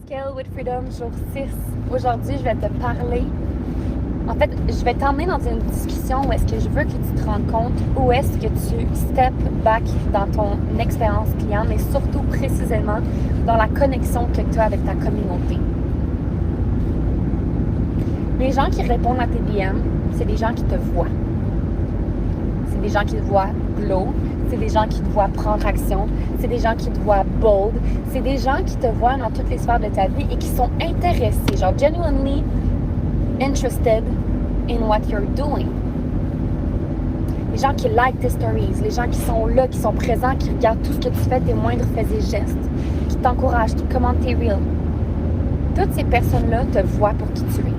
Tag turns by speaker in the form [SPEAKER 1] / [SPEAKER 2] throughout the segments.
[SPEAKER 1] Scale with Freedom, jour 6. Aujourd'hui, je vais te parler. En fait, je vais t'emmener dans une discussion où est-ce que je veux que tu te rendes compte où est-ce que tu step back dans ton expérience client, mais surtout précisément dans la connexion que tu as avec ta communauté. Les gens qui répondent à tes DM, c'est des gens qui te voient. C'est des gens qui te voient glow. C'est des gens qui te voient prendre action. C'est des gens qui te voient bold. C'est des gens qui te voient dans toutes les sphères de ta vie et qui sont intéressés, genre genuinely interested in what you're doing. Les gens qui like tes stories, les gens qui sont là, qui sont présents, qui regardent tout ce que tu fais, tes moindres faits et gestes, qui t'encouragent, qui commentent tes reels. Toutes ces personnes-là te voient pour qui tu es.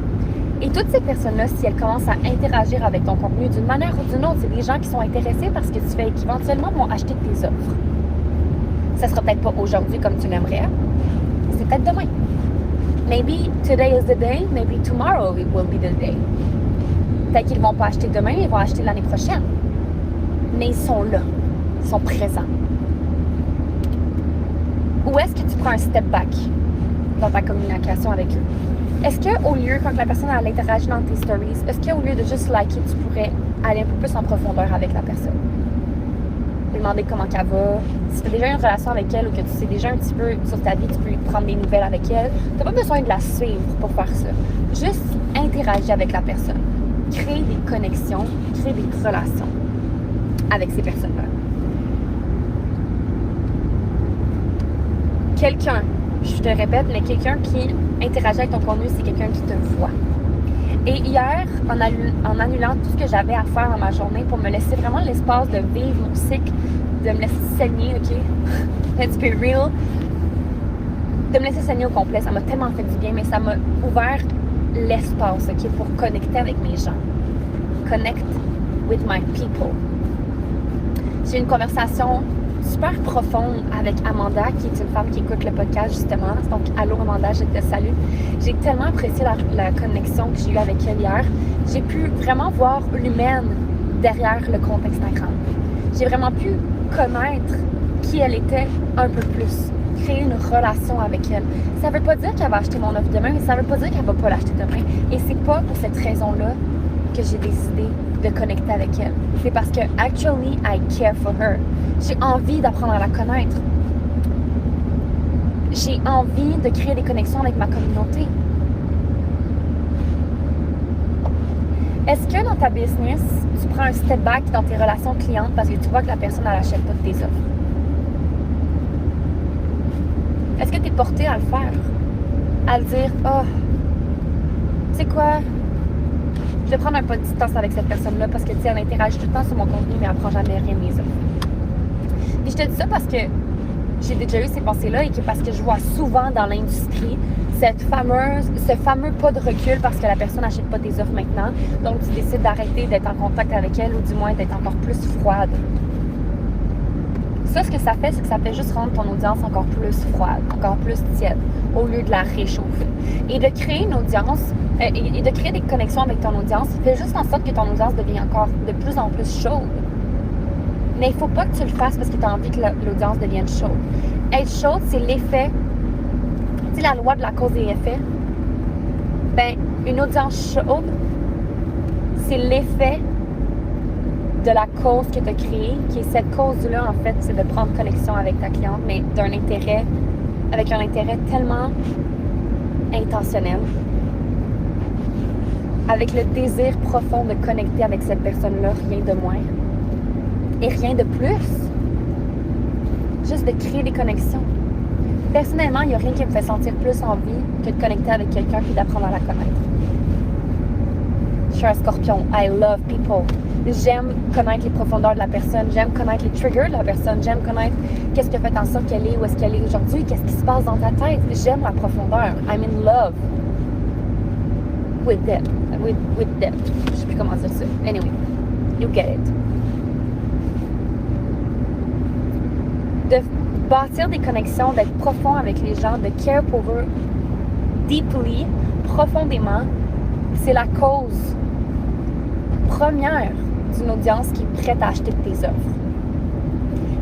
[SPEAKER 1] Et toutes ces personnes-là, si elles commencent à interagir avec ton contenu d'une manière ou d'une autre, c'est des gens qui sont intéressés parce que tu fais et qui éventuellement vont acheter tes offres. Ça sera peut-être pas aujourd'hui comme tu l'aimerais, c'est peut-être demain. Maybe today is the day, maybe tomorrow it will be the day. Peut-être qu'ils ne vont pas acheter demain, ils vont acheter l'année prochaine. Mais ils sont là, ils sont présents. Où est-ce que tu prends un step back dans ta communication avec eux? Est-ce qu'au lieu, quand la personne elle interagit dans tes stories, est-ce qu'au lieu de juste liker, tu pourrais aller un peu plus en profondeur avec la personne? Lui demander comment elle va. Si tu as déjà une relation avec elle ou que tu sais déjà un petit peu sur ta vie, tu peux prendre des nouvelles avec elle. Tu n'as pas besoin de la suivre pour faire ça. Juste interagir avec la personne. Créer des connexions, créer des relations avec ces personnes-là. Quelqu'un, je te répète, mais quelqu'un qui interagit avec ton contenu, c'est quelqu'un qui te voit. Et hier, en annulant tout ce que j'avais à faire dans ma journée pour me laisser vraiment l'espace de vivre mon cycle, de me laisser saigner, OK? Let's be real. De me laisser saigner au complet, ça m'a tellement fait du bien, mais ça m'a ouvert l'espace, OK? Pour connecter avec mes gens. Connect with my people. J'ai eu une conversation super profonde avec Amanda, qui est une femme qui écoute le podcast justement. Donc, allô Amanda, je te salue. J'ai tellement apprécié la connexion que j'ai eue avec elle hier. J'ai pu vraiment voir l'humaine derrière le compte Instagram. J'ai vraiment pu connaître qui elle était un peu plus. Créer une relation avec elle. Ça veut pas dire qu'elle va acheter mon offre demain, mais ça veut pas dire qu'elle va pas l'acheter demain. Et c'est pas pour cette raison-là que j'ai décidé de connecter avec elle. C'est parce que actually I care for her. J'ai envie d'apprendre à la connaître. J'ai envie de créer des connexions avec ma communauté. Est-ce que dans ta business, tu prends un step back dans tes relations clientes parce que tu vois que la personne elle n'achète pas de tes offres? Est-ce que tu es porté à le faire? À le dire, oh, tu sais quoi? Je vais prendre un peu de distance avec cette personne-là parce que, tu sais, elle interagit tout le temps sur mon contenu, mais elle prend jamais rien de mes offres. Puis je te dis ça parce que j'ai déjà eu ces pensées-là et que parce que je vois souvent dans l'industrie ce fameux pas de recul parce que la personne n'achète pas tes offres maintenant. Donc, tu décides d'arrêter d'être en contact avec elle ou du moins d'être encore plus froide. Ça, ce que ça fait, c'est que ça fait juste rendre ton audience encore plus froide, encore plus tiède, au lieu de la réchauffer. Et de créer une audience, et de créer des connexions avec ton audience, fait juste en sorte que ton audience devient encore de plus en plus chaude. Mais il ne faut pas que tu le fasses parce que tu as envie que l'audience devienne chaude. Être chaude, c'est l'effet, tu sais, la loi de la cause et effet. Ben, une audience chaude, c'est l'effet de la cause que tu as créée, qui est cette cause-là, en fait, c'est de prendre connexion avec ta cliente, mais avec un intérêt tellement intentionnel, avec le désir profond de connecter avec cette personne-là, rien de moins, et rien de plus, juste de créer des connexions. Personnellement, il n'y a rien qui me fait sentir plus envie que de connecter avec quelqu'un puis d'apprendre à la connaître. Je suis un scorpion, I love people. J'aime connaître les profondeurs de la personne, j'aime connaître les triggers de la personne, j'aime connaître qu'est-ce qui a fait en sorte qu'elle est où est-ce qu'elle est aujourd'hui, qu'est-ce qui se passe dans ta tête. J'aime la profondeur. I'm in love with depth. With depth. Je sais plus comment dire ça. Anyway, you get it. De bâtir des connexions, d'être profond avec les gens, de care pour eux deeply, profondément, c'est la cause première d'une audience qui est prête à acheter tes offres.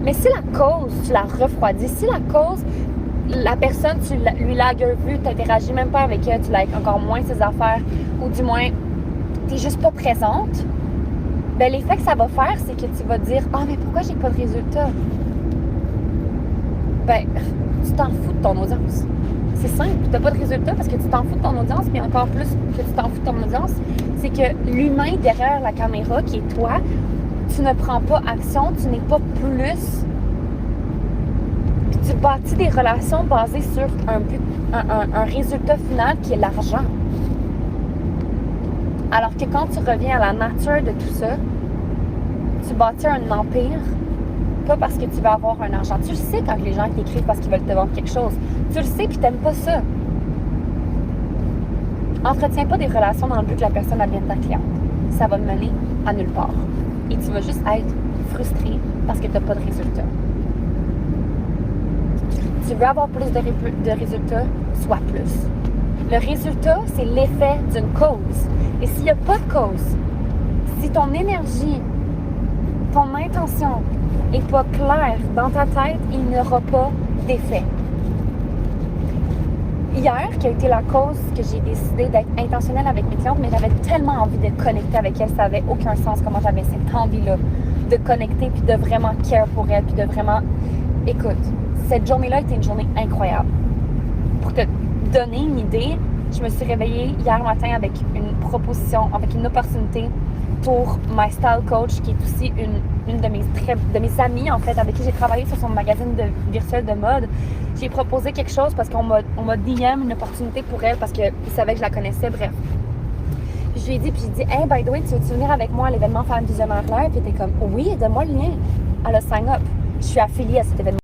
[SPEAKER 1] Mais si la cause, tu la refroidis, si la cause, la personne, lui lagues vu, tu n'interagis même pas avec elle, tu likes encore moins ses affaires, ou du moins, tu n'es juste pas présente, ben l'effet que ça va faire, c'est que tu vas te dire « Ah, mais pourquoi j'ai pas de résultat? » Ben, tu t'en fous de ton audience. C'est simple, tu n'as pas de résultat parce que tu t'en fous de ton audience, mais encore plus que tu t'en fous de ton audience, c'est que l'humain derrière la caméra, qui est toi, tu ne prends pas action, tu n'es pas plus. Puis tu bâtis des relations basées sur un résultat final qui est l'argent. Alors que quand tu reviens à la nature de tout ça, tu bâtis un empire, pas parce que tu veux avoir un argent. Tu le sais quand les gens t'écrivent parce qu'ils veulent te vendre quelque chose. Tu le sais puis t'aimes pas ça. Entretiens pas des relations dans le but que la personne devienne ta cliente. Ça va mener à nulle part. Et tu vas juste être frustré parce que tu n'as pas de résultat. Tu veux avoir plus de résultats, sois plus. Le résultat, c'est l'effet d'une cause. Et s'il n'y a pas de cause, si ton énergie, ton intention n'est pas claire dans ta tête, il n'y aura pas d'effet. Hier, qui a été la cause que j'ai décidé d'être intentionnelle avec mes clientes, mais j'avais tellement envie de connecter avec elles, ça n'avait aucun sens comment j'avais cette envie-là de connecter, puis de vraiment care pour elles, puis de vraiment... Écoute, cette journée-là était une journée incroyable. Pour te donner une idée, je me suis réveillée hier matin avec une proposition, avec une opportunité pour My Style Coach, qui est aussi une de mes amies, en fait, avec qui j'ai travaillé sur son magazine virtuel de mode. J'ai proposé quelque chose parce qu'on m'a DM une opportunité pour elle parce qu'il savait que je la connaissais, bref. Puis je lui ai dit, hey, by the way, tu veux-tu venir avec moi à l'événement Femme Visionnaire Live? Puis elle était comme, oui, donne-moi le lien. Elle a sign up. Je suis affiliée à cet événement.